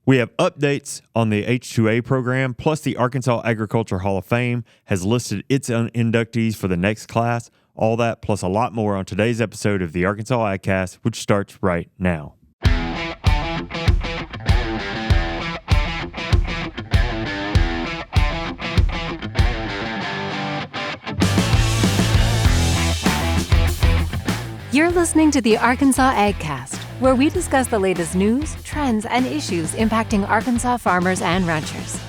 We have updates on the H-2A program, plus the Arkansas Agriculture Hall of Fame has listed its inductees for the next class. All that, plus a lot more on today's episode of the Arkansas AgCast, which starts right now. You're listening to the Arkansas AgCast, where we discuss the latest news, trends, and issues impacting Arkansas farmers and ranchers.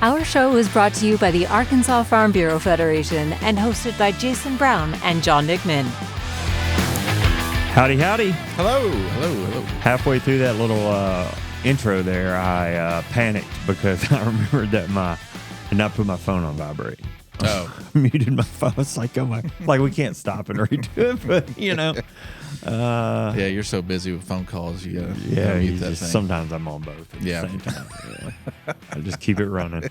Our show is brought to you by the Arkansas Farm Bureau Federation and hosted by Jason Brown and John Nickman. Howdy, howdy. Hello. Halfway through that little intro there, I panicked because I remembered that I did not put my phone on vibrate. Oh, Muted my phone. It's like, oh my, like we can't stop and redo it, but you know. yeah, you're so busy with phone calls. You gotta mute that thing. Sometimes I'm on both at the same time. Yeah. I just keep it running.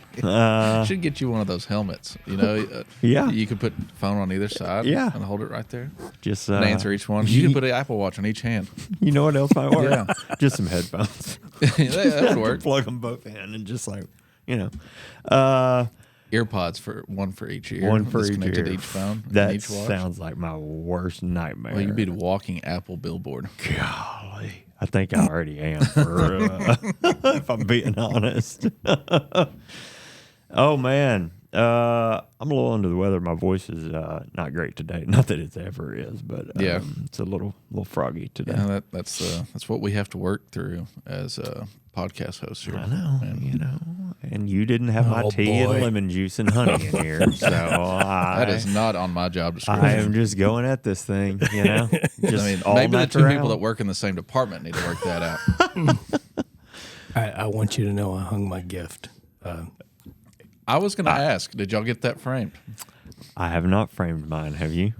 Should get you one of those helmets. You know, yeah. You could put phone on either side. Yeah. And hold it right there. Just and answer each one. You can put an Apple Watch on each hand. You know what else might work? Yeah. Just some headphones. That would work. Plug them both in and just like, you know. Earpods one for each ear. One for each connected ear. to each phone. That each watch. sounds like my worst nightmare. Well, you'd be the walking Apple billboard. Golly, I think I already am. If I'm being honest. Oh man, I'm a little under the weather. My voice is not great today. Not that it ever is, but it's a little froggy today. Yeah, that's what we have to work through as podcast hosts here. I know, you know. And you didn't have my tea and lemon juice and honey in here, so that is not on my job description. I am just going at this thing, you know. Just all maybe the two natural. people that work in the same department need to work that out. I want you to know I hung my gift. I was going to ask, did y'all get that framed? I have not framed mine. Have you?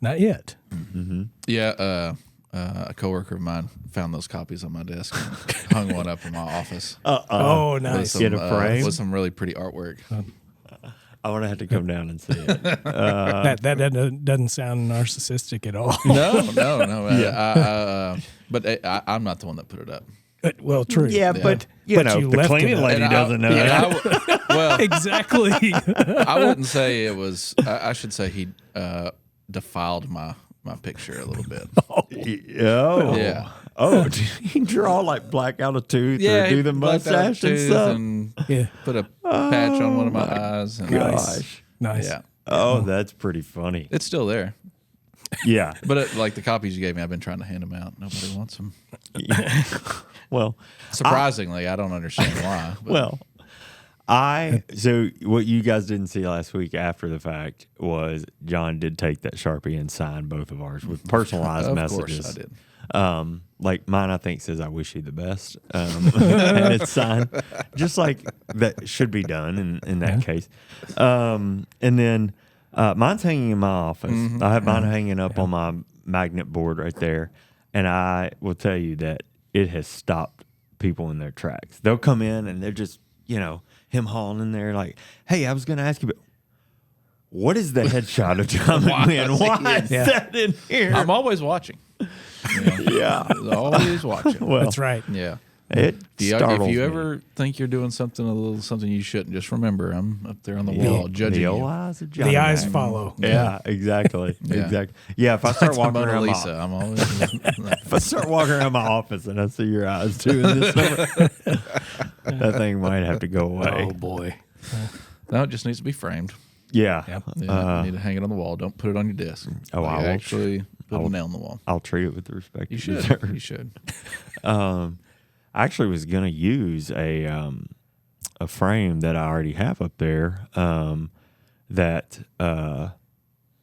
Not yet. Mm-hmm. Yeah, a coworker of mine found those copies on my desk and hung one up in my office. Oh, nice. Get a frame with some really pretty artwork. I want to have to come down and see it. That doesn't sound narcissistic at all. No. But I'm not the one that put it up. Well, true. Yeah, but you know, the cleaning lady doesn't know that. Well, exactly. I wouldn't say it was. I should say he defiled my picture a little bit. Yeah. Oh, did he draw like black out a tooth or do the mustache and stuff? And put a patch on one of my eyes. And Nice. Yeah. Oh, that's pretty funny. It's still there. Yeah. But like the copies you gave me, I've been trying to hand them out. Nobody wants them. Well, surprisingly, I don't understand why. But. Well, so what you guys didn't see last week after the fact was John did take that Sharpie and sign both of ours with personalized messages. Of course I did. Like mine, I think says "I wish you the best," and it's signed just like that should be done in that case. And then mine's hanging in my office. Mm-hmm. I have mine hanging up on my magnet board right there, and I will tell you that it has stopped people in their tracks. They'll come in and they're just him hauling in there like, "Hey, I was going to ask you, but what is the headshot of John McMahon? Why is that in here?" I'm always watching. Yeah. Always watching. Well, That's right. Yeah. It If you ever think you're doing something you shouldn't, just remember I'm up there on the wall judging the you. eyes of John The eyes McMahon. follow. Yeah, exactly. Yeah. Exactly. Yeah, if I start walking Mona around Lisa, I'm always. if I start walking around my office and I see your eyes too in this summer, that thing might have to go away. Oh boy. No, it just needs to be framed. Yeah. Yep. Yeah, you need to hang it on the wall. Don't put it on your desk. Oh, I will actually put a nail in the wall. I'll treat it with the respect You it should. deserves. You should. I actually was going to use a frame that I already have up there that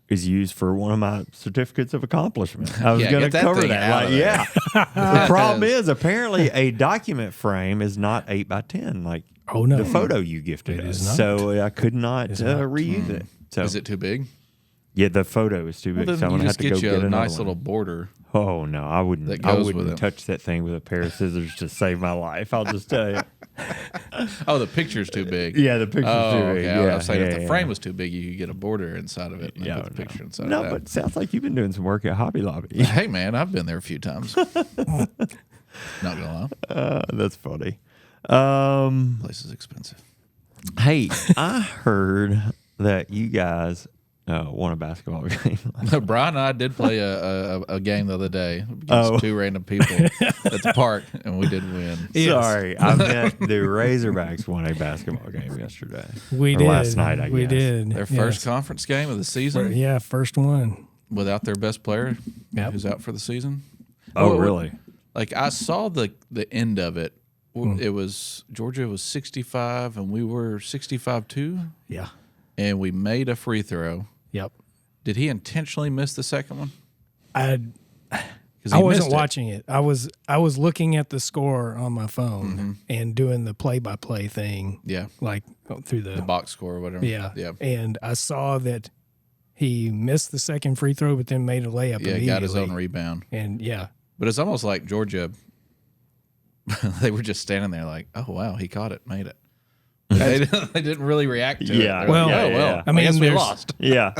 is used for one of my certificates of accomplishment. I was going to cover that. The problem is apparently a document frame is not 8x10 like the photo you gifted us. So I could not reuse it. So is it too big? Yeah, the photo is too big. Well, so I'm you gonna have just to go get you get a nice one. little border. Oh no, I wouldn't. That I goes with wouldn't it. touch that thing with a pair of scissors to save my life. I'll just tell you. Oh, the picture's too big. Yeah, the picture's too big. Okay. Yeah, I was saying if yeah, the frame was too big, you could get a border inside of it and Yeah, put the picture inside no, of that. but sounds like you've been doing some work at Hobby Lobby. Hey, man, I've been there a few times. Not gonna lie, That's funny. place is expensive. Hey, I heard that you guys won a basketball game. Brian and I did play a game the other day against two random people at the park, and we did win. Yes. Sorry, I meant the Razorbacks won a basketball game yesterday. We Or did. last night, I we guess. did. Their first conference game of the season Yeah, first one. without their best player, Yep. who's out for the season. Oh, Well, really? Like I saw the end of it. It was Georgia was 65, and we were 65 too, Yeah. and we made a free throw. Yep. Did he intentionally miss the second one? I 'Cause I he wasn't missed it. watching it. I was looking at the score on my phone and doing the play-by-play thing, Yeah, like through the box score or whatever. yeah. yeah, And I saw that he missed the second free throw, but then made a layup yeah. immediately. Got his own rebound. And yeah, But it's almost like Georgia. They were just standing there like, "Oh wow, he caught it, made it." They didn't really react to it. Yeah. They're Well, like, yeah, oh well. yeah. I guess we there's- lost. Yeah.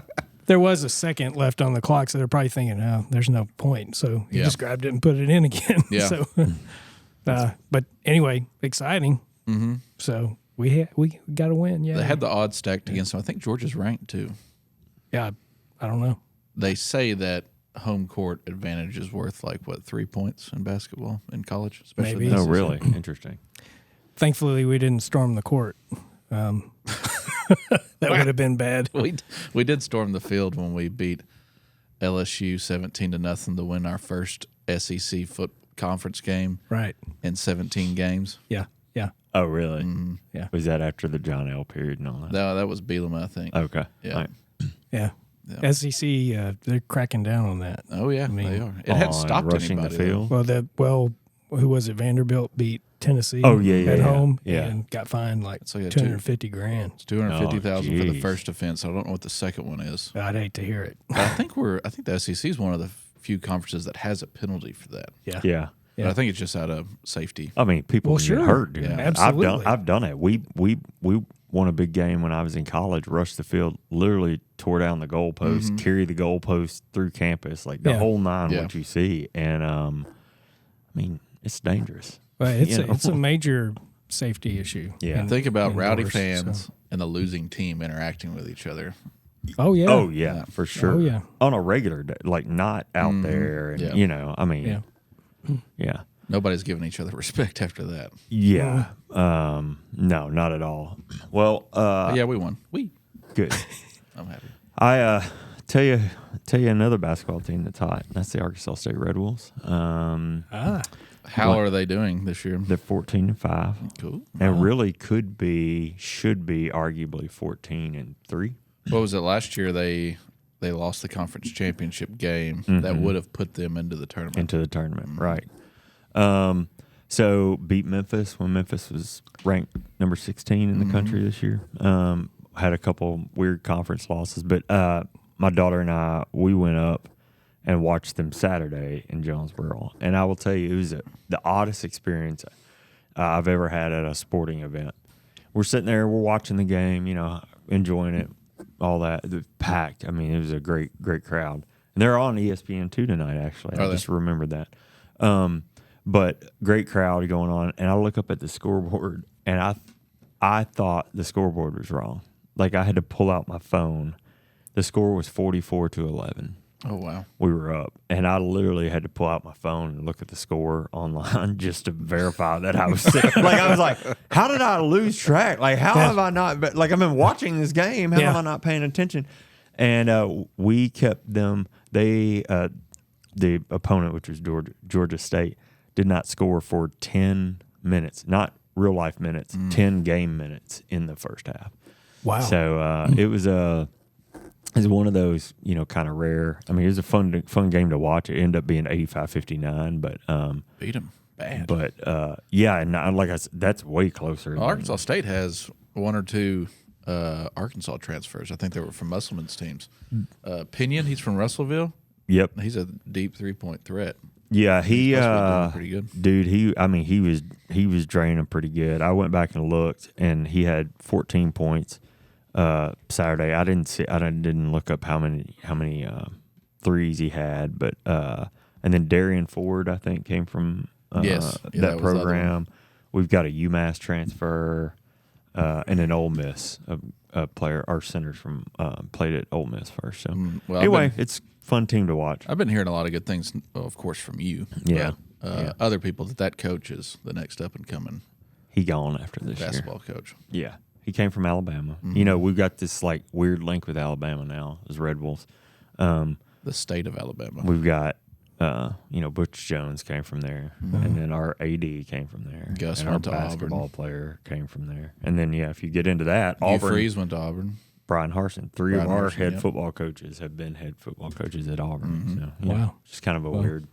there was a second left on the clock, so they're probably thinking, "Oh, there's no point." So he Yeah. just grabbed it and put it in again. Yeah. So, but anyway, exciting. Mm-hmm. So we got to win. Yeah. They had the odds stacked against them. I think Georgia's ranked too. Yeah. I don't know. They say that home court advantage is worth like what 3 points in basketball in college, especially. Maybe. in the Oh, SEC. really? Interesting. Thankfully, we didn't storm the court. That would have been bad. We did storm the field when we beat LSU 17-0 to win our first SEC foot conference game Right. in 17 games. Yeah. Yeah. Oh, really? Yeah. Was that after the John L. period and all that? No, that was Bielema, I think. Okay. Yeah. All right. Yeah. Yeah. SEC, they're cracking down on that. Oh yeah, mean, they are. It hadn't On stopped rushing anybody. the field. Well, who was it? Vanderbilt beat Tennessee. Oh, yeah, yeah, at yeah. home, Yeah. and got fined like So, yeah, 250 grand. It's 250,000 for the geez. first offense. I don't know what the second one is. I'd hate to hear it. But I think the SEC is one of the few conferences that has a penalty for that. Yeah. Yeah. But I think it's just out of safety. I mean, people Well, can sure. get hurt doing Yeah. that. Absolutely. I've done it. We won a big game when I was in college. Rushed the field, literally tore down the goalpost, carried the goalpost through campus, like the Yeah. whole nine. Yeah. What you see, and I mean, it's dangerous. But it's You know? it's a major safety issue. Yeah. Think about rowdy indoors, fans so. and the losing team interacting with each other. Oh yeah. Oh yeah, for sure. Oh, yeah. On a regular day, like not out there, and Yeah. I mean, Yeah. yeah. Nobody's giving each other respect after that. Yeah. No, not at all. Well, But yeah, we won. good. I'm happy. I tell you another basketball team that's hot. That's the Arkansas State Red Wolves. How are they doing this year? They're 14-5, Cool. and really should be arguably 14-3. What was it last year? They lost the conference championship game that would have put them into the tournament. Into the tournament, right? So beat Memphis when Memphis was ranked number 16 in the country this year. Had a couple weird conference losses, but my daughter and I, we went up and watched them Saturday in Jonesboro, and I will tell you, it was the oddest experience I've ever had at a sporting event. We're sitting there, we're watching the game, enjoying it, all that. It was packed. I mean, it was a great crowd. And they're on ESPN2 tonight, actually. Are I they? just remembered that. But great crowd going on, and I look up at the scoreboard, and I thought the scoreboard was wrong. Like, I had to pull out my phone. The score was 44-11. Oh wow. We were up, and I literally had to pull out my phone and look at the score online just to verify that I was sick. Like, I was like, how did I lose track? Like, how have I not been, like, I've been watching this game. How am I not paying attention? And we kept them. They the opponent, which was Georgia State, did not score for 10 minutes, not real life minutes, 10 game minutes in the first half. Wow. So it was one of those, kind of rare. I mean, it was a fun game to watch. It ended up being 85-59, but Beat them bad. but yeah, and like I said, that's way closer. than- Arkansas State has one or two Arkansas transfers. I think they were from Musselman's teams. Pinion, he's from Russellville. Yep. He's a deep 3-point threat. Yeah, he He's supposed to be doing pretty good. dude, he was draining pretty good. I went back and looked, and he had 14 points Saturday. I didn't look up how many threes he had, but and then Darian Ford, I think, came from Yes. Yeah, that was the other program. We've got a UMass transfer and an Ole Miss a player. Our centers from played at Ole Miss first. So Well, anyway, it's a fun team to watch. I've been hearing a lot of good things, of course, from you. Yeah. But, other people that coach is the next up and coming He gone after this basketball coach. year. Yeah, he came from Alabama. You know, we've got this like weird link with Alabama now as Red Wolves. The state of Alabama. We've got Butch Jones came from there, and then our AD came from there. Gus and our went to basketball Auburn. player came from there. And then if you get into that, Hugh Auburn, Freeze went to Auburn. Brian Harsin, three Brian of our Harsin, head yep. football coaches have been head football coaches at Auburn. So, Wow. just kind of a weird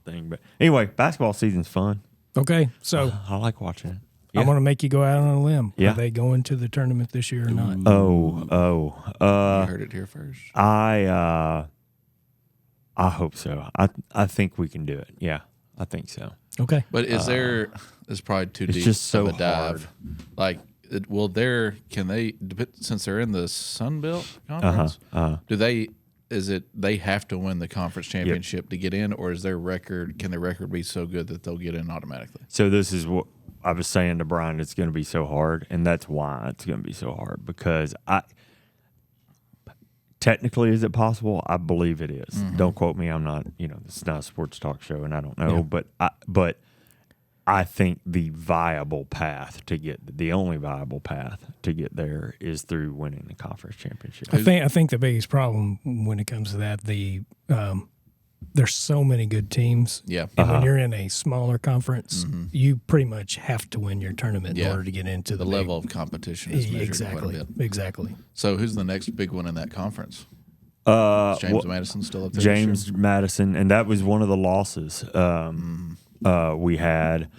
thing. But anyway, basketball season's fun. Okay, so I like watching it. I want to make you go out on a limb. Yeah. Are they going to the tournament this year or not? You heard it here first. I hope so. I think we can do it. Yeah, I think so. Okay. But is there? It's probably too it's deep just so of a dive. Like, can they? Since they're in the Sun Belt Conference, do they? Is it they have to win the conference championship to get in, or is their record? Can their record be so good that they'll get in automatically? So this is what I was saying to Brian. It's going to be so hard, and that's why it's going to be so hard because technically, is it possible? I believe it is. Don't quote me. I'm not. It's not a sports talk show, and I don't know. Yeah. But I think the only viable path to get there is through winning the conference championship. I think the biggest problem when it comes to that, there's so many good teams. Yeah. And when you're in a smaller conference, you pretty much have to win your tournament in order to get into The the level of competition is measured quite a bit. Exactly. So who's the next big one in that conference? Is James Madison still up there? James Madison, and that was one of the losses we had,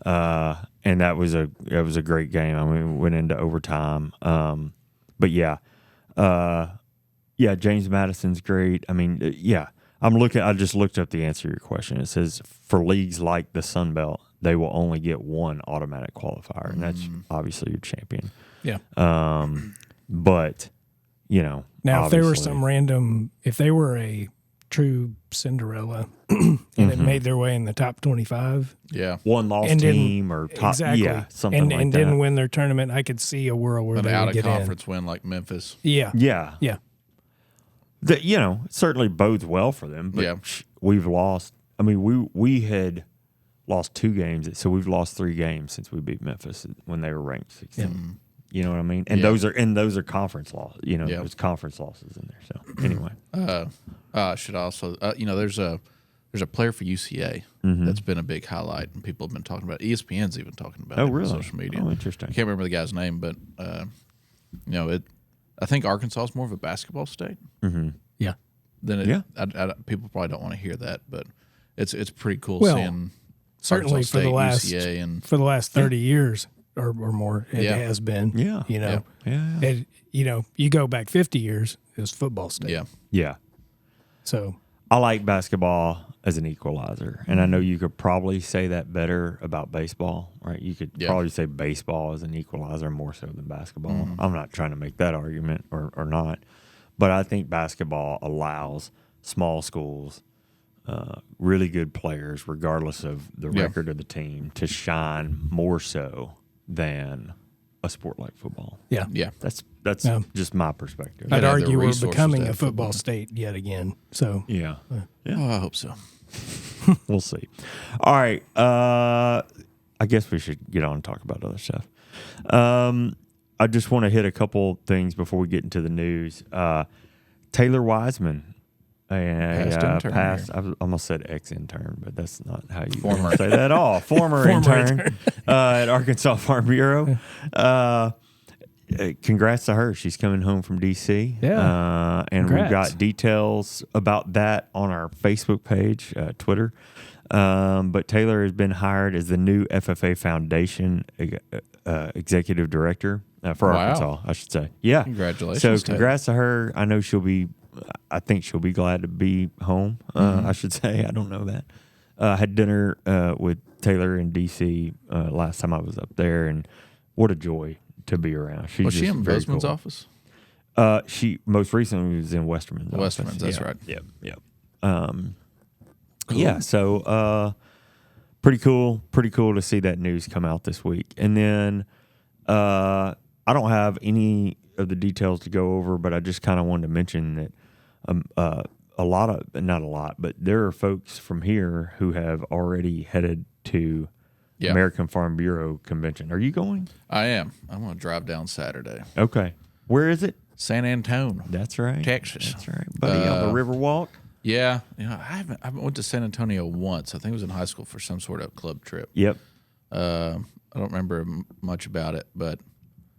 and that was a great game. I mean, we went into overtime, but James Madison's great. I mean, I just looked up the answer to your question. It says for leagues like the Sun Belt, they will only get one automatic qualifier, and that's obviously your champion. Yeah. But Now, if they were obviously- if they were a true Cinderella and it made their way in the top 25, Yeah. one loss and team or top, something and like that. didn't win their tournament, I could see a world where An they out would of get conference win like Memphis. in. Yeah. Yeah. That it certainly bodes well for them. But we've lost. I mean, we had lost 2 games, so we've lost 3 games since we beat Memphis when they were ranked 16. You know what I mean? And those are conference losses. There's conference losses in there. So anyway, I should also there's a player for UCA that's been a big highlight and people have been talking about. ESPN's even talking about it on social media. Oh, interesting. I can't remember the guy's name, but I think Arkansas is more of a basketball state. Yeah. Than it, Yeah. People probably don't want to hear that, but it's pretty cool Well, seeing Certainly Arkansas for the State, last UCA and 30 years or more, it has been. Yeah. Yeah. yeah. You go back 50 years, it was football state. yeah. Yeah. So I like basketball as an equalizer, and I know you could probably say that better about baseball, right? You could probably say baseball as an equalizer more so than basketball. I'm not trying to make that argument or not, but I think basketball allows small schools, really good players, regardless of the record of the team, to shine more so than a sport like football. yeah. Yeah. That's just my perspective. I'd have the argue we're resources becoming to a have football football. state yet again. So Yeah. Oh, I hope so. We'll see. All right. I guess we should get on and talk about other stuff. I just want to hit a couple things before we get into the news. Taylor Wiseman. I almost said ex-intern, but that's not how you Former. say that at all. Former intern at Arkansas Farm Bureau. Congrats to her. She's coming home from D.C. Yeah. And Congrats. we've got details about that on our Facebook page, Twitter. But Taylor has been hired as the new FFA Foundation executive director for Wow. Arkansas, I should say. Yeah. Congratulations, So Taylor. congrats to her. I know I think she'll be glad to be home, I should say. I don't know that. Had dinner with Taylor in D.C. Last time I was up there, and what a joy to be around. She's Was she just in very Bozeman's cool. office? She most recently was in Westerman's office. Westerman's, that's right. Yep. Yeah, so pretty cool to see that news come out this week. And then I don't have any of the details to go over, but I just kind of wanted to mention that not a lot, but there are folks from here who have already headed to American Farm Bureau convention. Are you going? I am. I'm going to drive down Saturday. Okay. Where is it? San Antonio. That's right. Texas. That's right. Buddy, on the Riverwalk. Yeah. I went to San Antonio once. I think it was in high school for some sort of club trip. Yep. I don't remember much about it, but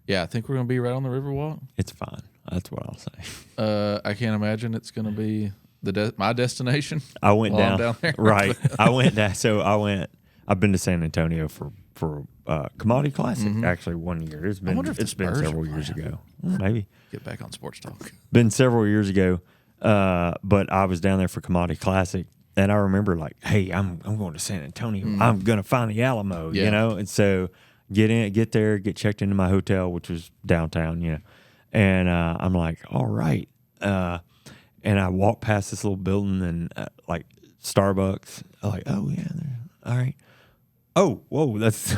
yeah, I think we're going to be right on the Riverwalk. It's fine. That's what I'll say. I can't imagine it's going to be my destination. I went while I'm down there. Right. I went down. So I've been to San Antonio for Commodity Classic actually one year. It's been several years ago. Maybe Get back on sports talk. been several years ago. But I was down there for Commodity Classic, and I remember like, hey, I'm going to San Antonio. I'm gonna find the Alamo, Yeah. you know. And so get there, get checked into my hotel, which was downtown, you know. And I'm like, all right. And I walked past this little building and like Starbucks. I'm like, oh yeah, all right. Oh, whoa, that's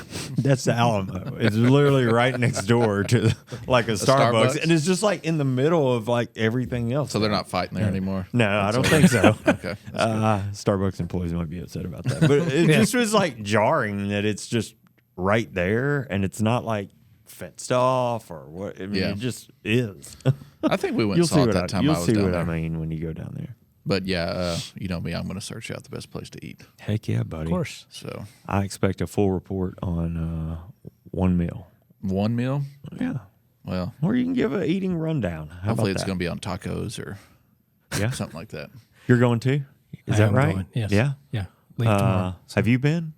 the Alamo. It's literally right next door to like a Starbucks. And it's just like in the middle of like everything else. So they're not fighting there anymore? No, I don't think so. Okay. Starbucks employees might be upset about that. But it just was like jarring that it's just right there and it's not like fenced off or what. I mean, it just is. I think we went You'll and saw see it what that time you'll I was see down what there. I mean when you go down there. But yeah, you know me, I'm going to search out the best place to eat. Heck yeah, buddy. Of course. So I expect a full report on one meal. one meal? Yeah. Well, Or you can give an eating rundown. How hopefully about it's that? going to be on tacos or Yeah. something like that. You're going too? Is I that am right? going, yes. Yeah. Yeah. Leave tomorrow. Have you been?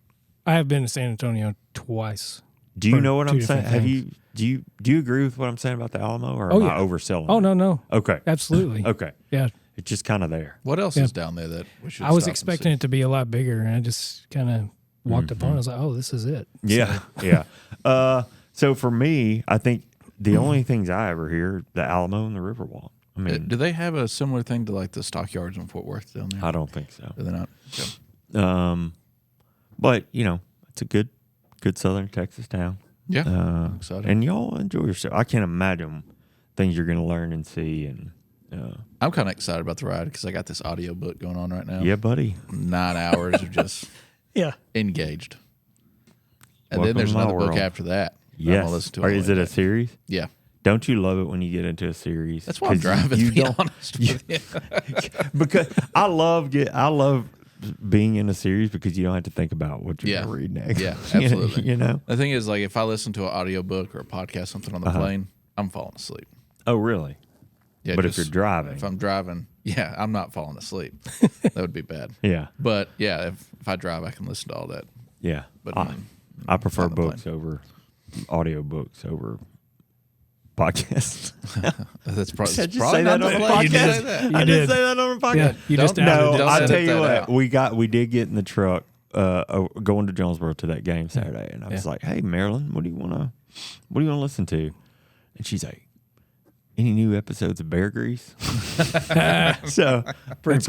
I have been to San Antonio twice. Do you for know what two I'm saying? different Have things. you do you agree with what I'm saying about the Alamo, or Oh, am yeah. I overselling? Oh, it? no. Okay. Absolutely. Okay. Yeah. It's just kind of there. What else is down there that we should I was stop and expecting see? it to be a lot bigger, and I just kind of walked up on it. I was like, oh, this is it. Yeah. Yeah. So for me, I think the only things I ever hear, the Alamo and the Riverwalk. I mean, Do they have a similar thing to like the stockyards in Fort Worth down there? I don't think so. Do they not? Okay. But you know, it's a good Southern Texas town. Yeah. Exciting. And y'all enjoy yourself. I can't imagine things you're going to learn and see. And I'm kind of excited about the ride because I got this audio book going on right now. yeah, buddy. 9 hours of just Yeah. engaged. And Welcome then there's to my another book world. after that. I'm Yes. gonna listen to Or on is the it way a back. series? Yeah. Don't you love it when you get into a series? That's why I'm 'Cause driving, You to be don't, honest with you. because I love being in a series because you don't have to think about what you're Yeah. going to read next. Yeah, absolutely. you know? The thing is, like, if I listen to an audiobook or a podcast, something on the Uh-huh. plane, I'm falling asleep. Oh, really? Yeah, But if you're driving. If I'm driving, yeah, I'm not falling asleep. That would be bad. Yeah. But yeah, if I drive, I can listen to all that. Yeah. But I prefer on the plane. books over audio books over podcasts. That's probably, Did I it's just probably say not that on the the place to podcast? say that. I You did did. say that on the podcast. Yeah. You just Don't- outed No, it. don't I'll edit tell you that what. out. We did get in the truck going to Jonesboro to that game Saturday, and I was like, "Hey, Marilyn, what do you want to listen to?" And she's like, "Any new episodes of Bear Grease?" So pretty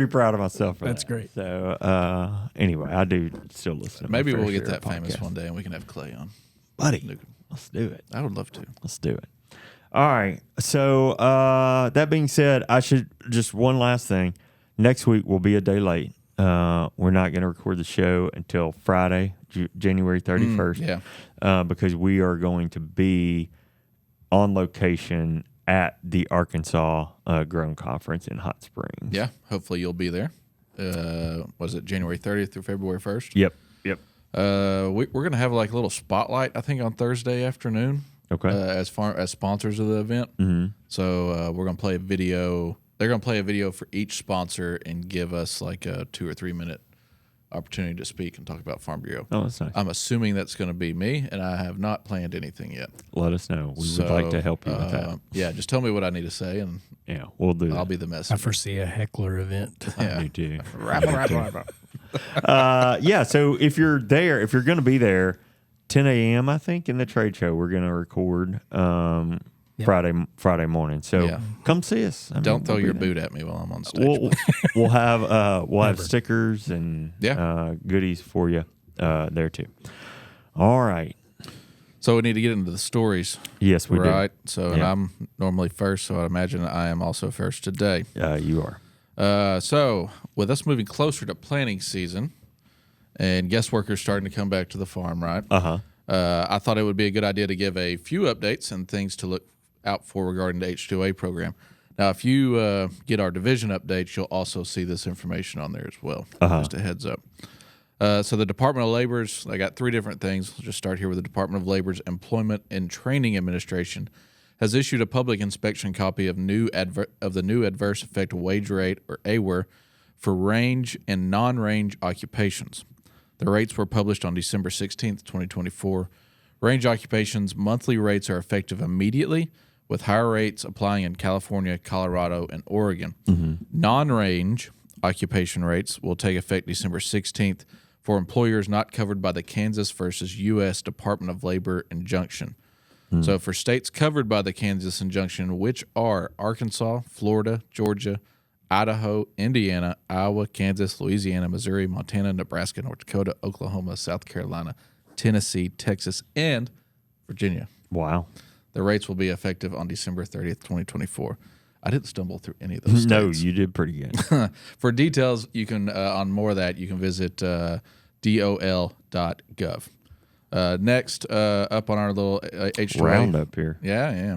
proud of myself. For That's that. great. So anyway, I do still listen. to my Maybe fair we'll get share that of famous podcasts. one day and we can have Clay on. buddy. Let's do it. I would love to. Let's do it. All right. So that being said, I should just one last thing. Next week will be a day late. We're not going to record the show until Friday, January 31st. Because we are going to be on location at the Arkansas Grown Conference in Hot Springs. Yeah. Hopefully you'll be there. Was it January 30th through February 1st? Yep. We're going to have like a little spotlight, I think, on Thursday afternoon. Okay. As sponsors of the event. Mm-hmm. So we're going to play a video. They're going to play a video for each sponsor and give us like a 2 or 3 minute opportunity to speak and talk about Farm Bureau. Oh, that's nice. I'm assuming that's going to be me, and I have not planned anything yet. Let us know. We would like to help you with that. Yeah, just tell me what I need to say, and Yeah, we'll do that. I'll be the I messenger. foresee a heckler event. I Yeah. do too. Yeah. So if you're there, if you're going to be there, 10 a.m. I think in the trade show, we're going to record Friday morning. So come see us. Don't throw your boot at me while I'm on stage. We'll have stickers and goodies for you there too. All right. So we need to get into the stories. Yes, we do. Right. So and I'm normally first, so I imagine I am also first today. You are. So with us moving closer to planting season and guest workers starting to come back to the farm, right? I thought it would be a good idea to give a few updates and things to look out for regarding the H-2A program. Now, if you get our division updates, you'll also see this information on there as well. Just a heads up. So the Department of Labor's, I got three different things. We'll just start here with the Department of Labor's Employment and Training Administration has issued a public inspection copy of the new Adverse Effect Wage Rate, or AWER, for range and non-range occupations. The rates were published on December 16th, 2024. Range occupations monthly rates are effective immediately, with higher rates applying in California, Colorado, and Oregon. Non-range occupation rates will take effect December 16th for employers not covered by the Kansas versus U.S. Department of Labor injunction. So for states covered by the Kansas injunction, which are Arkansas, Florida, Georgia, Idaho, Indiana, Iowa, Kansas, Louisiana, Missouri, Montana, Nebraska, North Dakota, Oklahoma, South Carolina, Tennessee, Texas, and Virginia. Wow. The rates will be effective on December 30th, 2024. I didn't stumble through any of those states. No, you did pretty good. For details, you can on more of that, you can visit dol.gov. Next, up on our little H-2A roundup here. Yeah.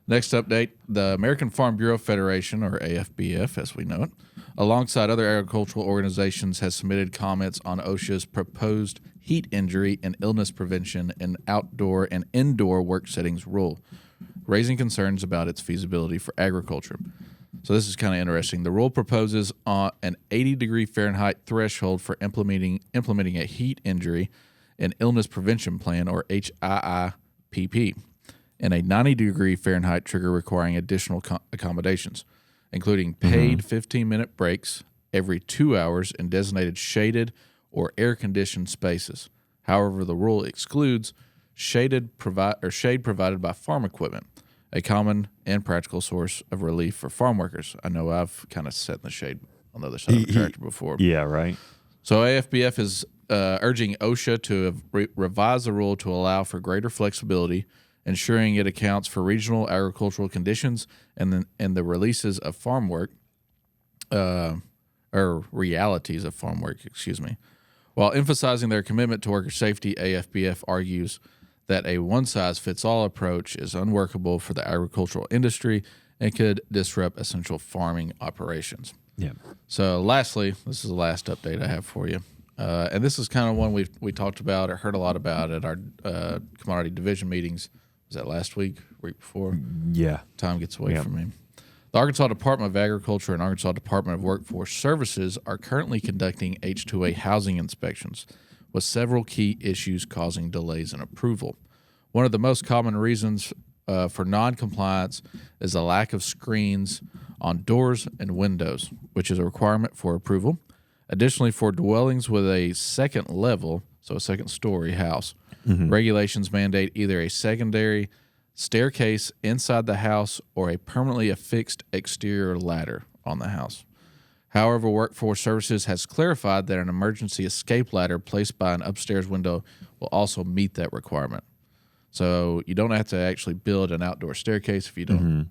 Next update, the American Farm Bureau Federation, or AFBF as we know it, alongside other agricultural organizations, has submitted comments on OSHA's proposed heat injury and illness prevention in outdoor and indoor work settings rule, raising concerns about its feasibility for agriculture. So this is kind of interesting. The rule proposes an 80-degree Fahrenheit threshold for implementing a heat injury and illness prevention plan, or HIIPP, and a 90-degree Fahrenheit trigger requiring additional accommodations, including paid 15-minute breaks every 2 hours in designated shaded or air-conditioned spaces. However, the rule excludes shade provided by farm equipment, a common and practical source of relief for farm workers. I know I've kind of sat in the shade on the other side of the tractor before. Yeah, right. So AFBF is urging OSHA to revise the rule to allow for greater flexibility, ensuring it accounts for regional agricultural conditions and the releases of farm work, or realities of farm work, While emphasizing their commitment to worker safety, AFBF argues that a one-size-fits-all approach is unworkable for the agricultural industry and could disrupt essential farming operations. Yeah. So lastly, this is the last update I have for you. And this is kind of one we talked about or heard a lot about at our commodity division meetings. Was that last week before? Yeah. Time gets away from me. The Arkansas Department of Agriculture and Arkansas Department of Workforce Services are currently conducting H-2A housing inspections, with several key issues causing delays in approval. One of the most common reasons for noncompliance is a lack of screens on doors and windows, which is a requirement for approval. Additionally, for dwellings with a second level, so a second-story house, regulations mandate either a secondary staircase inside the house or a permanently affixed exterior ladder on the house. However, Workforce Services has clarified that an emergency escape ladder placed by an upstairs window will also meet that requirement. So you don't have to actually build an outdoor staircase if you don't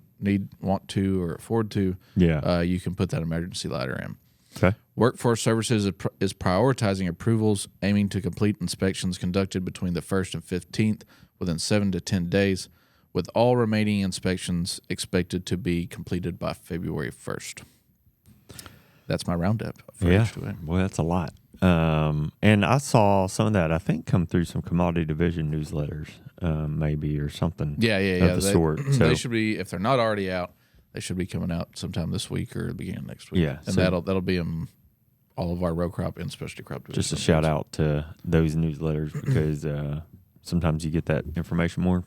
want to or afford to. Yeah. You can put that emergency ladder in. Okay. Workforce Services is prioritizing approvals, aiming to complete inspections conducted between the 1st and 15th within 7 to 10 days, with all remaining inspections expected to be completed by February 1st. That's my roundup for H-2A. Well, that's a lot. And I saw some of that, I think, come through some commodity division newsletters, maybe, or something. Yeah. Of the sort. So, they should be, if they're not already out, they should be coming out sometime this week or the beginning of next week. Yeah. And that'll be in all of our row crop and specialty crop division. Just a shout out to those newsletters because sometimes you get that information more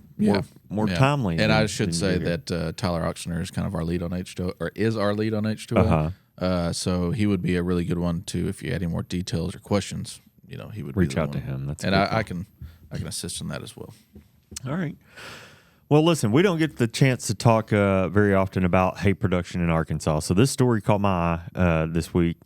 timely. And I should say that Tyler Oxner is kind of our lead on H2A, or is our lead on H2A. So he would be a really good one to, if you had any more details or questions, he would reach be out to one. him. That's and good. I can assist in that as well. All right. Well, listen, we don't get the chance to talk very often about hay production in Arkansas. So this story caught my eye this week.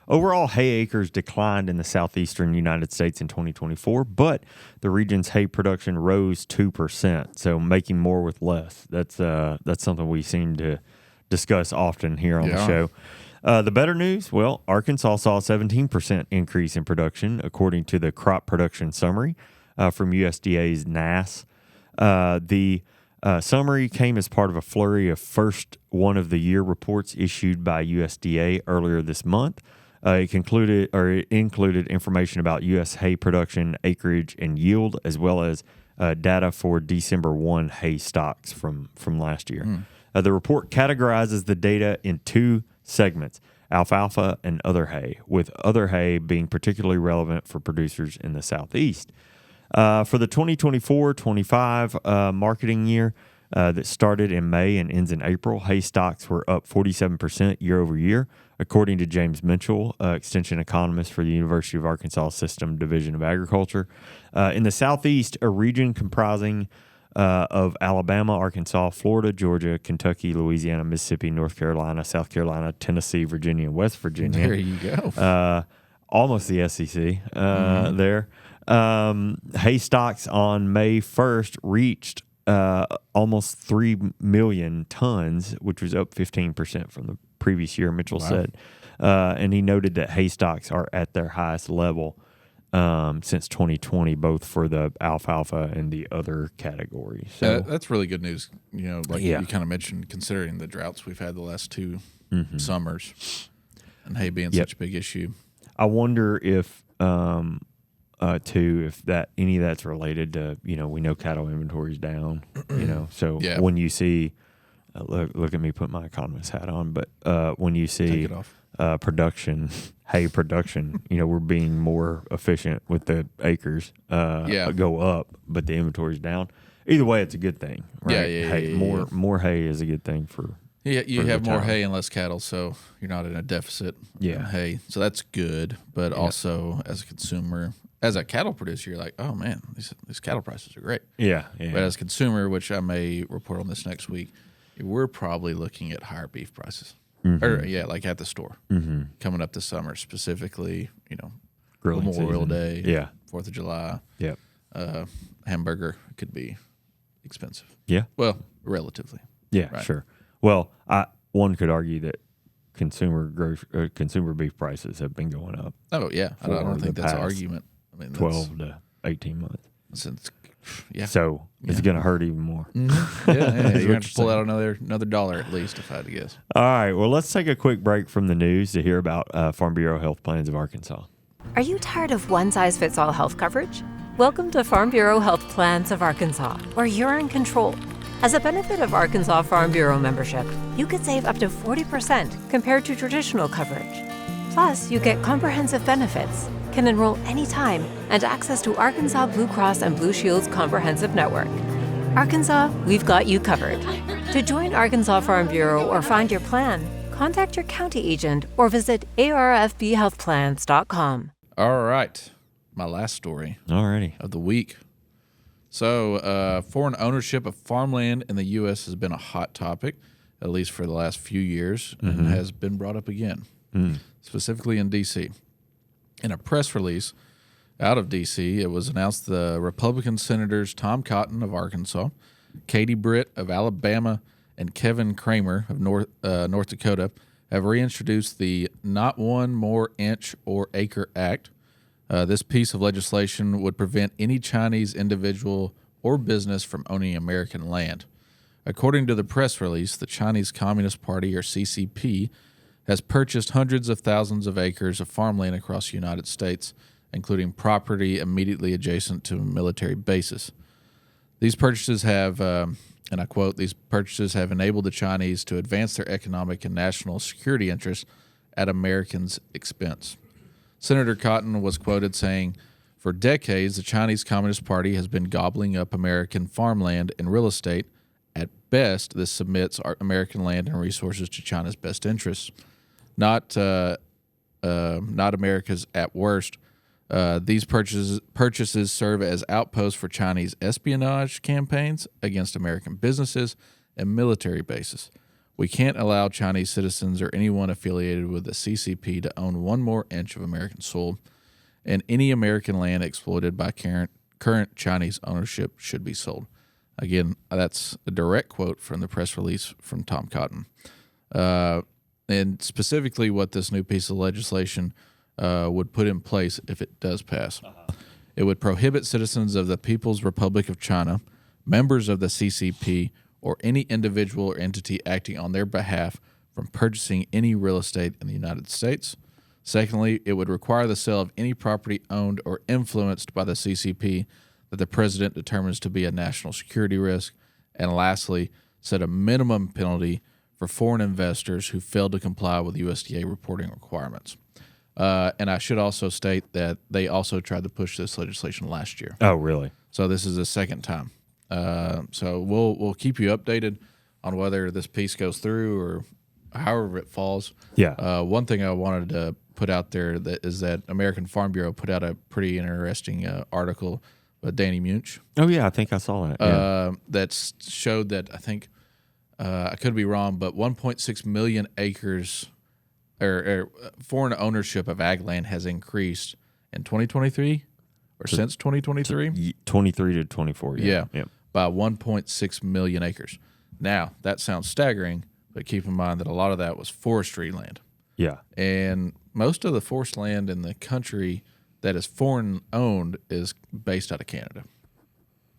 Overall, hay acres declined in the southeastern United States in 2024, but the region's hay production rose 2%, so making more with less. That's something we seem to discuss often here on the show. The better news, well, Arkansas saw a 17% increase in production, according to the crop production summary from USDA's NASS. The summary came as part of a flurry of first one of the year reports issued by USDA earlier this month. It included information about U.S. hay production, acreage, and yield, as well as data for December 1 hay stocks from last year. The report categorizes the data in two segments: alfalfa and other hay, with other hay being particularly relevant for producers in the Southeast. For the 2024-25 marketing year that started in May and ends in April, hay stocks were up 47% year over year, according to James Mitchell, extension economist for the University of Arkansas System Division of Agriculture. In the Southeast, a region comprising of Alabama, Arkansas, Florida, Georgia, Kentucky, Louisiana, Mississippi, North Carolina, South Carolina, Tennessee, Virginia, and West Virginia. There you go. Almost the SEC there. Hay stocks on May 1st reached almost 3 million tons, which was up 15% from the previous year, Mitchell said. And he noted that hay stocks are at their highest level since 2020, both for the alfalfa and the other category. So that's really good news. You kind of mentioned, considering the droughts we've had the last two summers, and hay being such a big issue. I wonder if too, if that any of that's related to, we know cattle inventory's down, so when you see, look at me put my economist hat on, but when you see production, hay production, we're being more efficient with the acres go up, but the inventory's down. Either way, it's a good thing, right? More hay is a good thing for. Yeah, you have more hay and less cattle, so you're not in a deficit in hay. So that's good, but also as a consumer, as a cattle producer, you're like, oh man, these cattle prices are great. Yeah. But as a consumer, which I may report on this next week, we're probably looking at higher beef prices. Or like at the store coming up this summer, specifically, Grilling Memorial season. Day, 4th of July. Yep. Hamburger could be expensive. Yeah. Well, relatively. Yeah, right. Sure. Well, one could argue that consumer beef prices have been going up. Oh yeah, I don't think that's an argument. 12 to 18 months. Since, So it's going to hurt even more. Yeah, you're going to have to pull out another $1 at least, if I had to guess. All right. Well, let's take a quick break from the news to hear about Farm Bureau Health Plans of Arkansas. Are you tired of one-size-fits-all health coverage? Welcome to Farm Bureau Health Plans of Arkansas, where you're in control. As a benefit of Arkansas Farm Bureau membership, you could save up to 40% compared to traditional coverage. Plus, you get comprehensive benefits, can enroll anytime, and access to Arkansas Blue Cross and Blue Shield's comprehensive network. Arkansas, we've got you covered. To join Arkansas Farm Bureau or find your plan, contact your county agent or visit arfbhealthplans.com. All right. My last story of the week. So, foreign ownership of farmland in the U.S. has been a hot topic, at least for the last few years, and has been brought up again, specifically in D.C. In a press release out of D.C., it was announced the Republican Senators Tom Cotton of Arkansas, Katie Britt of Alabama, and Kevin Kramer of North Dakota have reintroduced the Not One More Inch or Acre Act. This piece of legislation would prevent any Chinese individual or business from owning American land. According to the press release, the Chinese Communist Party, or CCP, has purchased hundreds of thousands of acres of farmland across the United States, including property immediately adjacent to military bases. These purchases have, and I quote, "These purchases have enabled the Chinese to advance their economic and national security interests at Americans' expense." Senator Cotton was quoted saying, "For decades, the Chinese Communist Party has been gobbling up American farmland and real estate. At best, this submits our American land and resources to China's best interests. not America's at worst. These purchases serve as outposts for Chinese espionage campaigns against American businesses and military bases. We can't allow Chinese citizens or anyone affiliated with the CCP to own one more inch of American soil, and any American land exploited by current Chinese ownership should be sold. Again, that's a direct quote from the press release from Tom Cotton. And specifically what this new piece of legislation would put in place if it does pass. It would prohibit citizens of the People's Republic of China, members of the CCP, or any individual or entity acting on their behalf from purchasing any real estate in the United States. Secondly, it would require the sale of any property owned or influenced by the CCP that the president determines to be a national security risk. And lastly, set a minimum penalty for foreign investors who fail to comply with USDA reporting requirements. And I should also state that they also tried to push this legislation last year. Oh, really? So this is the second time. So we'll keep you updated on whether this piece goes through or however it falls. Yeah. One thing I wanted to put out there is that American Farm Bureau put out a pretty interesting article with Danny Munch. Oh, yeah, I think I saw that. Yeah. That showed that I think I could be wrong, but 1.6 million acres or foreign ownership of ag land has increased in 2023 or since 2023. 23 to 24. Yeah. Yep. By 1.6 million acres. Now, that sounds staggering, but keep in mind that a lot of that was forestry land. Yeah. And most of the forest land in the country that is foreign owned is based out of Canada,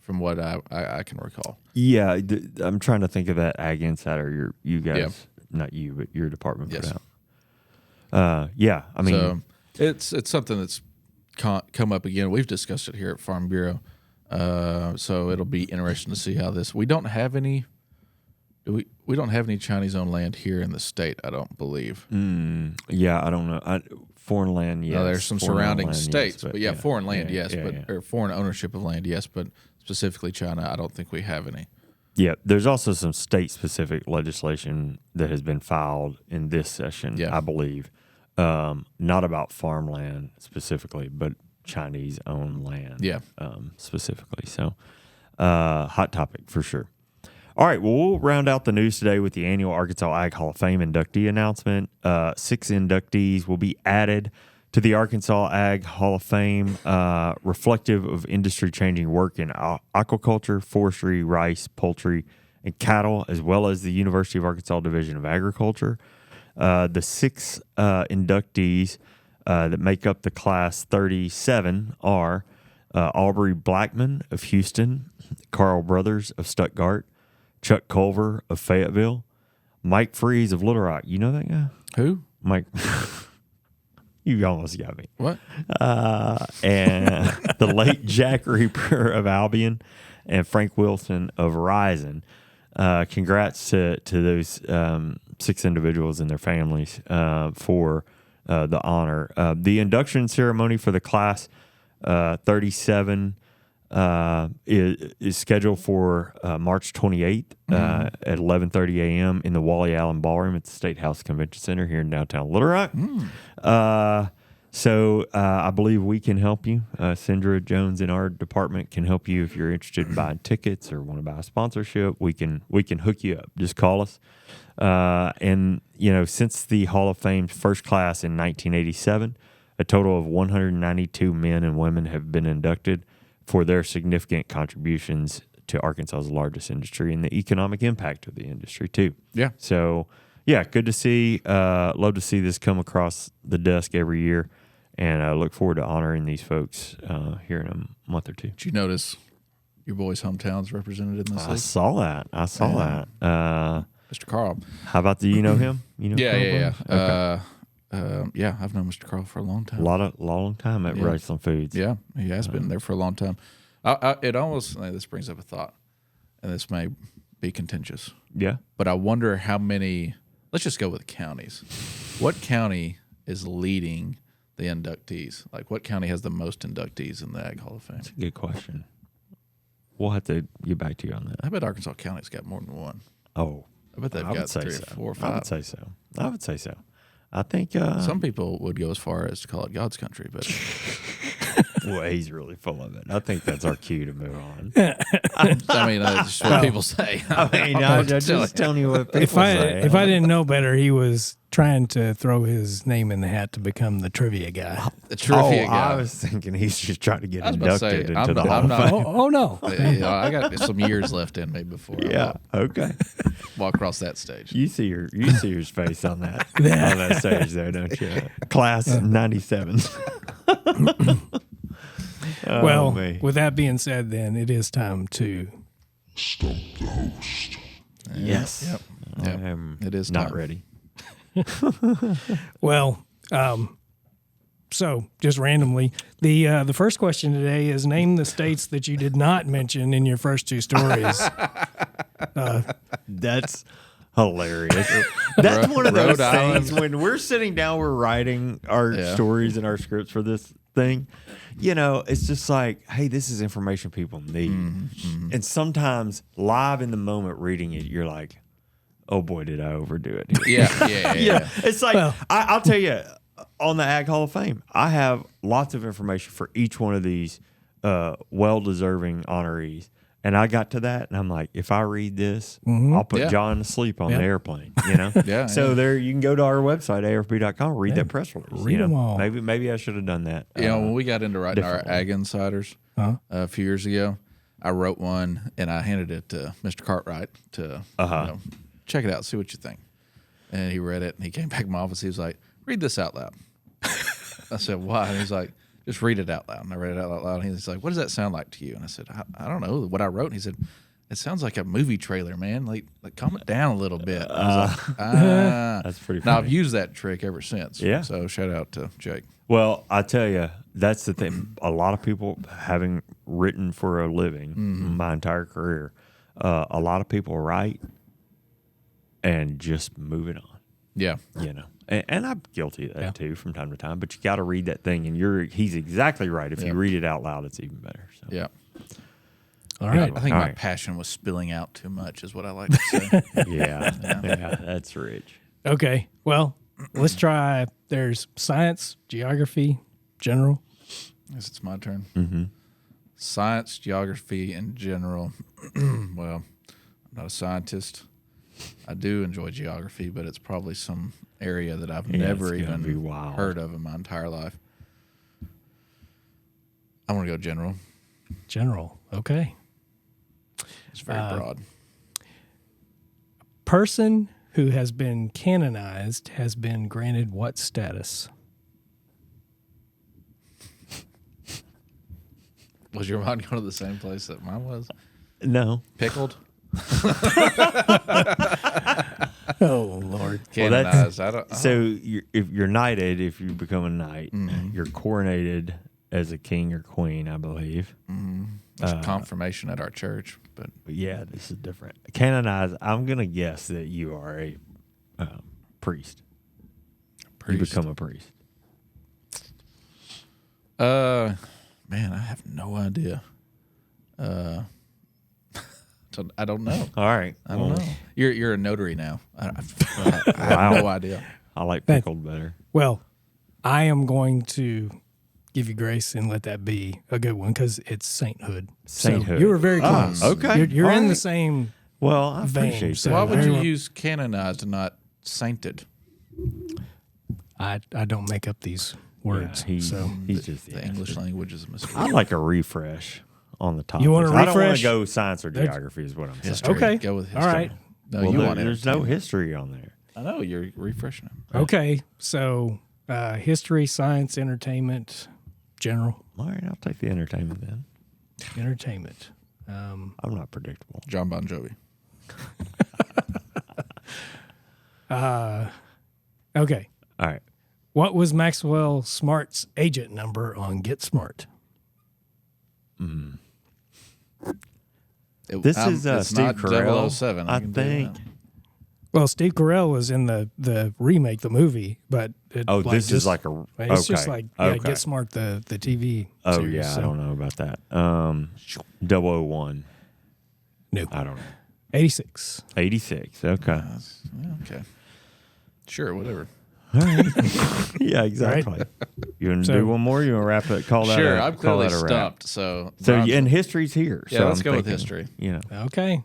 from what I can recall. Yeah. I'm trying to think of that Ag Insider you guys, not you, but your department put out. Yeah. I mean, so it's something that's come up again. We've discussed it here at Farm Bureau. So it'll be interesting to see how this. We don't have any Chinese-owned land here in the state. I don't believe. Yeah, I don't know. Foreign land, yes. No, there's some surrounding states, yes, but foreign land, yes, yeah. or foreign ownership of land, yes, but specifically China, I don't think we have any. Yeah, there's also some state-specific legislation that has been filed in this session, I believe. Not about farmland specifically, but Chinese-owned land specifically. So, hot topic for sure. All right, well, we'll round out the news today with the annual Arkansas Ag Hall of Fame inductee announcement. 6 inductees will be added to the Arkansas Ag Hall of Fame, reflective of industry-changing work in aquaculture, forestry, rice, poultry, and cattle, as well as the University of Arkansas Division of Agriculture. The 6 inductees that make up the class 37 are Aubrey Blackman of Houston, Carl Brothers of Stuttgart, Chuck Culver of Fayetteville, Mike Freeze of Little Rock. You know that guy? Who? Mike. You almost got me. What? And the late Jack Reaper of Albion and Frank Wilson of Verizon. Congrats to those 6 individuals and their families for the honor. The induction ceremony for the class 37 is scheduled for March 28th at 11:30 a.m. in the Wally Allen Ballroom at the State House Convention Center here in downtown Little Rock. So I believe we can help you. Sandra Jones in our department can help you if you're interested in buying tickets or want to buy a sponsorship. We can hook you up. Just call us. And since the Hall of Fame's first class in 1987, a total of 192 men and women have been inducted for their significant contributions to Arkansas's largest industry and the economic impact of the industry too. Yeah. So, good to see. Love to see this come across the desk every year, and I look forward to honoring these folks here in a month or two. Did you notice your boy's hometown's represened in this I list? saw that. Mr. Carl. How about you know him? You know Yeah. Carl? Okay. I've known Mr. Carl for a long time. long time at Riceland Foods. Yeah, he has been there for a long time. It almost, this brings up a thought, and this may be contentious. Yeah. But I wonder how many, let's just go with counties. What county is leading the inductees? Like, what county has the most inductees in the Ag Hall of Fame? That's a good question. We'll have to get back to you on that. I bet Arkansas County's got more than one. Oh. I bet they've got 3 or 4 or 5. I would say so. I think Some people would go as far as to call it God's country, but well, he's really full of it. I think that's our cue to move on. I mean, that's what people say. I mean, I'm just telling you what people say. If I didn't know better, he was trying to throw his name in the hat to become the trivia guy. The trivia guy. I was thinking he's just trying to get I was about to say, inducted I'm into the not- Hall I'm of not- Fame. Oh no! I got some years left in me before Yeah. Okay. I walk across that stage. You see your face on that stage there, don't you? Class of '97. Well, man. with that being said, then it is time to. Yes. Yep. I Yep. am It is not time. ready. Well, so just randomly, the first question today is name the states that you did not mention in your first two stories. That's hilarious. That's one of those Rhode Island. things when we're sitting down, we're writing our Yeah. stories and our scripts for this thing. You know, it's just like, hey, this is information people need. And sometimes live in the moment reading it, you're like, oh boy, did I overdo it. Yeah. It's like, Well- I'll tell you, on the Ag Hall of Fame, I have lots of information for each one of these well-deserving honorees. And I got to that, and I'm like, if I read this, I'll put Yeah. John to sleep on Yeah. the airplane. You know, Yeah, So yeah. there, you can go to our website arfb.com, read that press release. Read you know? 'em all. Maybe I should have done that. You know, when we got into writing our differently. Ag Insiders a few years ago, I wrote one and I handed it to Mr. Cartwright to check it out, see what you think. And he read it and he came back to my office. He was like, read this out loud. I said, why? And he's like, just read it out loud. And I read it out loud. And he's like, what does that sound like to you? And I said, I don't know what I wrote. And he said, it sounds like a movie trailer, man. Like calm it down a little bit. I was like, That's pretty Now funny. I've used that trick ever since. Yeah. So shout out to Jake. Well, I tell you, that's the thing. A lot of people, having written for a living my entire career, a lot of people write and just move it on. Yeah. You know, and I'm guilty of that too from time to time. But you got to read that thing, and he's exactly right. If you read it out loud, it's even better. So. Yeah. All right. I think All my right. passion was spilling out too much, is what I like to say. Yeah, that's rich. Okay. Well, let's try. There's science, geography, general. Guess it's my turn. Mm-hmm. Science, geography, in general. Well, I'm not a scientist. I do enjoy geography, but it's probably some area that I've never it's gonna be even wild. heard of in my entire life. I want to go general. General. Okay. It's very broad. Person who has been canonized has been granted what status? Was your mind going to the same place that mine was? No, Pickled? Oh Lord. Well, that's- Canonized. I don't. so if you're knighted, if you become a knight, you're coronated as a king or queen, I believe. There's confirmation at our church, but But yeah, this is different. Canonized. I'm gonna guess that you are a priest. You become a priest. Man, I have no idea. So I don't know. All right, I don't know. You're a notary now. I have Wow. no idea. I like pickled better. Well, I am going to give you grace and let that be a good one because it's sainthood. Sainthood. So you were very close. okay. You're All in the right. same. Well, I Vein, appreciate so- that. Why would very you well. use canonized and not sainted? I don't make up these words. Yeah, so he's just The English language is a mystery. I like a refresh on the topic. You want a I don't want refresh? to go science or geography, is what I'm saying. History. Okay. Go with All history. right. No, Well, you want there's no entertainment. history on there. I know you're refreshing them. okay. So history, science, entertainment, general All right, I'll take the entertainment then. entertainment. I'm not predictable. John Bon Jovi. Okay. All right. What was Maxwell Smart's agent number on Get Smart? This is it's Steve not Carell, 007. I can tell you think. that. Well, Steve Carell was in the remake, the movie, but it, Oh, this is just- like a. It's just okay, like okay. Get Smart, the TV. Oh series, yeah, so- I don't know about that. 001. No, I don't know. 86. 86. Okay. Yeah, okay. Sure, whatever. All right. Yeah, exactly. You want to do one more? You want to wrap it? Call that. Sure, a, I'm call clearly that a wrap. stumped. So And history's here. Yeah, so let's I'm go with thinking, history. You know. Okay.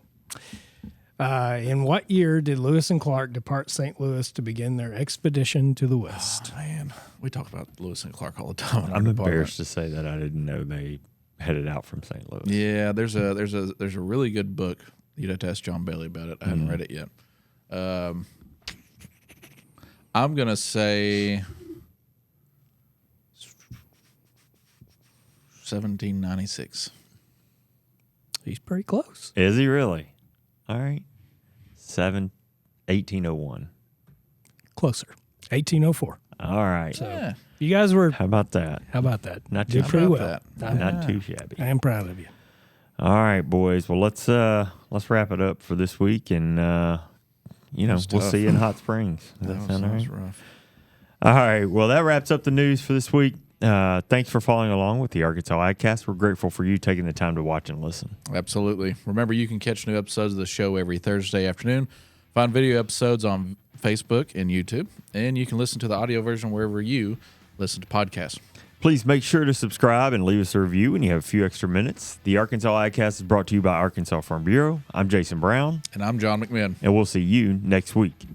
In what year did Lewis and Clark depart St. Louis to begin their expedition to the West? Oh, man, we talk about Lewis and Clark all the time. in our I'm department. embarrassed to say that I didn't know they headed out from St. Louis. Yeah, there's a really good book. You'd have to ask John Bailey about it. I haven't read it yet. I'm gonna say 1796. He's pretty close. Is he really? All right. 1801. Closer. 1804. All right. So Yeah. you guys were. How about that? How about that? Not Did too pretty about well. that. Not too shabby. I am proud of you. All right, boys. Well, let's wrap it up for this week, and we'll tough. see you in Hot Springs. Does that That sound all sounds right? rough. All right. Well, that wraps up the news for this week. Thanks for following along with the Arkansas AgCast. We're grateful for you taking the time to watch and listen. Absolutely. Remember, you can catch new episodes of the show every Thursday afternoon. Find video episodes on Facebook and YouTube, and you can listen to the audio version wherever you listen to podcasts. Please make sure to subscribe and leave us a review when you have a few extra minutes. The Arkansas AgCast is brought to you by Arkansas Farm Bureau. I'm Jason Brown, And I'm John McMahon. and we'll see you next week.